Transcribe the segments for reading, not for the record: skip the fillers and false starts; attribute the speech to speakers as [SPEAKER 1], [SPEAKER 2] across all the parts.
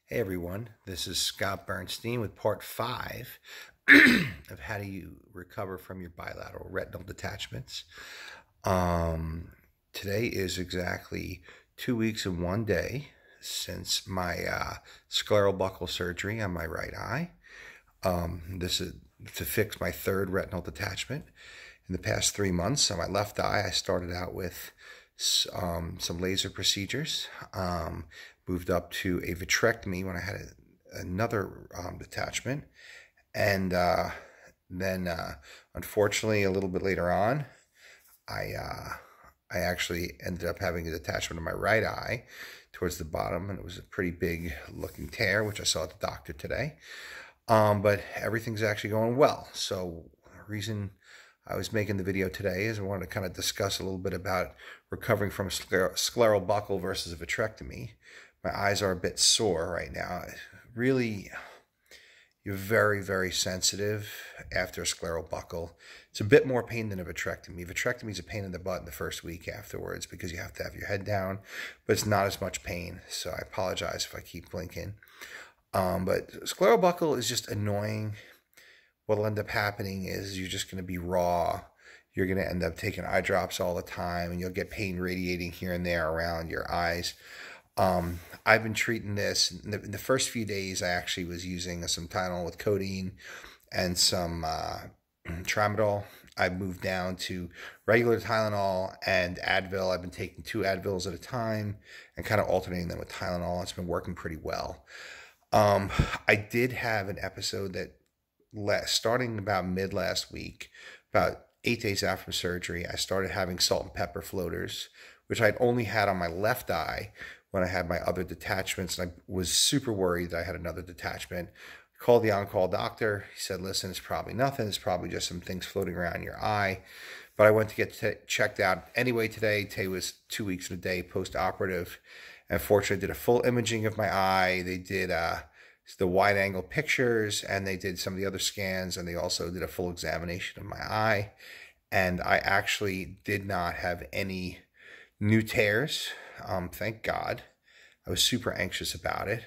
[SPEAKER 1] Hey everyone, this is Scott Bernstein with part 5 of how do you recover from your bilateral retinal detachments. Today is exactly 2 weeks and 1 day since my scleral buckle surgery on my right eye. This is to fix my third retinal detachment. In the past 3 months on my left eye, I started out with some laser procedures, moved up to a vitrectomy when I had another detachment, and then unfortunately a little bit later on, I actually ended up having a detachment of my right eye towards the bottom, and it was a pretty big looking tear, which I saw at the doctor today. But everything's actually going well. So the reason I was making the video today is I wanted to kind of discuss a little bit about recovering from a scleral buckle versus a vitrectomy. My eyes are a bit sore right now. Really, you're very, very sensitive after a scleral buckle. It's a bit more pain than a vitrectomy. Vitrectomy is a pain in the butt in the first week afterwards because you have to have your head down, but it's not as much pain. So I apologize if I keep blinking. But scleral buckle is just annoying. What'll end up happening is you're just going to be raw. You're going to end up taking eye drops all the time, and you'll get pain radiating here and there around your eyes. I've been treating this. In the first few days, I actually was using some Tylenol with codeine and some tramadol. I moved down to regular Tylenol and Advil. I've been taking 2 Advils at a time and kind of alternating them with Tylenol. It's been working pretty well. I did have an episode that starting about mid last week, about 8 days after surgery, I started having salt and pepper floaters, which I'd only had on my left eye when I had my other detachments. And I was super worried that I had another detachment. I called the on-call doctor. He said, listen, it's probably nothing. It's probably just some things floating around your eye. But I went to get checked out anyway today. Today was 2 weeks and a day post-operative. And fortunately, did a full imaging of my eye. They did the wide angle pictures, and they did some of the other scans, and they also did a full examination of my eye. And I actually did not have any new tears. Thank God. I was super anxious about it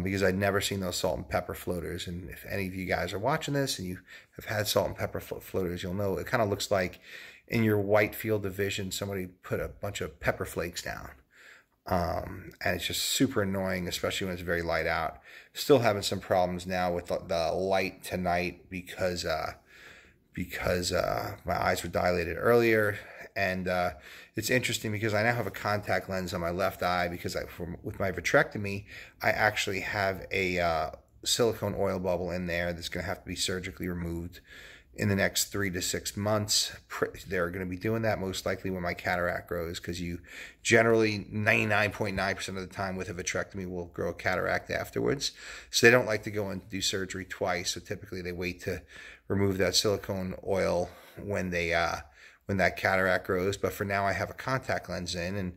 [SPEAKER 1] because I'd never seen those salt and pepper floaters. And if any of you guys are watching this and you have had salt and pepper floaters, you'll know it kind of looks like in your white field of vision, somebody put a bunch of pepper flakes down. And it's just super annoying, especially when it's very light out. Still having some problems now with the light tonight because my eyes were dilated earlier. And it's interesting because I now have a contact lens on my left eye because with my vitrectomy, I actually have a silicone oil bubble in there that's going to have to be surgically removed in the next 3 to 6 months. They're going to be doing that most likely when my cataract grows, because you generally 99.9% of the time with a vitrectomy will grow a cataract afterwards. So they don't like to go and do surgery twice. So typically they wait to remove that silicone oil when that cataract grows. But for now, I have a contact lens in, and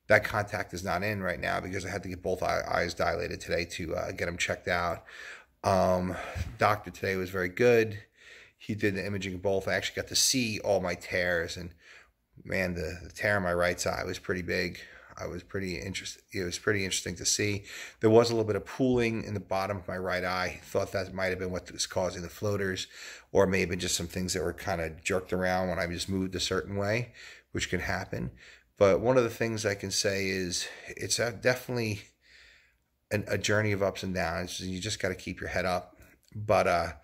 [SPEAKER 1] that contact is not in right now because I had to get both eyes dilated today to get them checked out. Doctor today was very good. He did the imaging of both. I actually got to see all my tears, and man, the tear in my right eye was pretty big. I was pretty interested. It was pretty interesting to see. There was a little bit of pooling in the bottom of my right eye. Thought that might have been what was causing the floaters, or maybe just some things that were kind of jerked around when I just moved a certain way, which can happen. But one of the things I can say is it's definitely a journey of ups and downs. You just got to keep your head up. But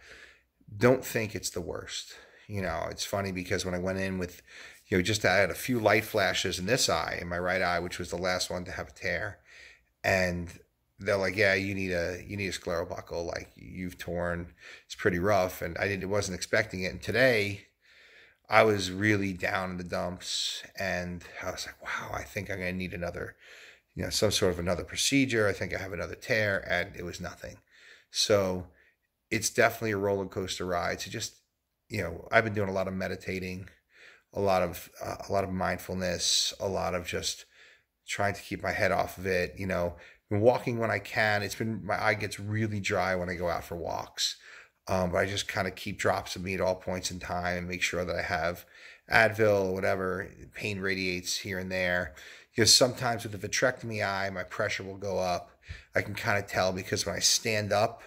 [SPEAKER 1] don't think it's the worst. It's funny because when I went in with, just I had a few light flashes in this eye, in my right eye, which was the last one to have a tear. And they're like, yeah, you need a scleral buckle. Like, you've torn. It's pretty rough. And I wasn't expecting it. And today I was really down in the dumps, and I was like, wow, I think I'm going to need another, some sort of another procedure. I think I have another tear, and it was nothing. So it's definitely a roller coaster ride. So just, I've been doing a lot of meditating, a lot of mindfulness, a lot of just trying to keep my head off of it. Been walking when I can. My eye gets really dry when I go out for walks. But I just kind of keep drops of me at all points in time and make sure that I have Advil or whatever. Pain radiates here and there. Because sometimes with the vitrectomy eye, my pressure will go up I can kind of tell because when I stand up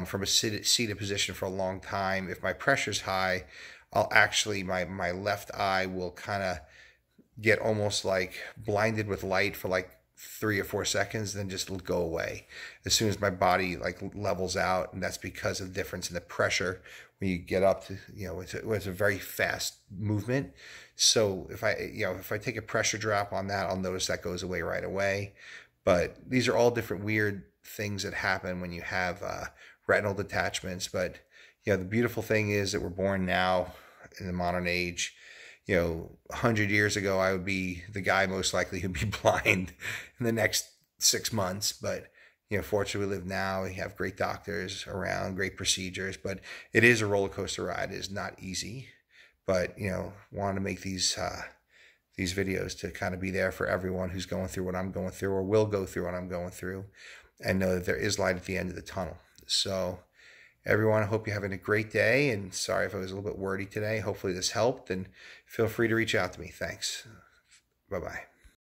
[SPEAKER 1] from a seated position for a long time, if my pressure's high, I'll actually, my left eye will kind of get almost like blinded with light for like 3 or 4 seconds, then just go away as soon as my body like levels out. And that's because of the difference in the pressure when you get up to, it's a very fast movement. So if I take a pressure drop on that, I'll notice that goes away right away. But these are all different weird things that happen when you have retinal detachments. But the beautiful thing is that we're born now in the modern age. 100 years ago, I would be the guy most likely who'd be blind in the next 6 months. But, fortunately, we live now. We have great doctors around, great procedures. But it is a roller coaster ride. It is not easy. But, wanted to make these videos to kind of be there for everyone who's going through what I'm going through or will go through what I'm going through, and know that there is light at the end of the tunnel. So everyone, I hope you're having a great day, and sorry if I was a little bit wordy today. Hopefully this helped, and feel free to reach out to me. Thanks. Bye-bye.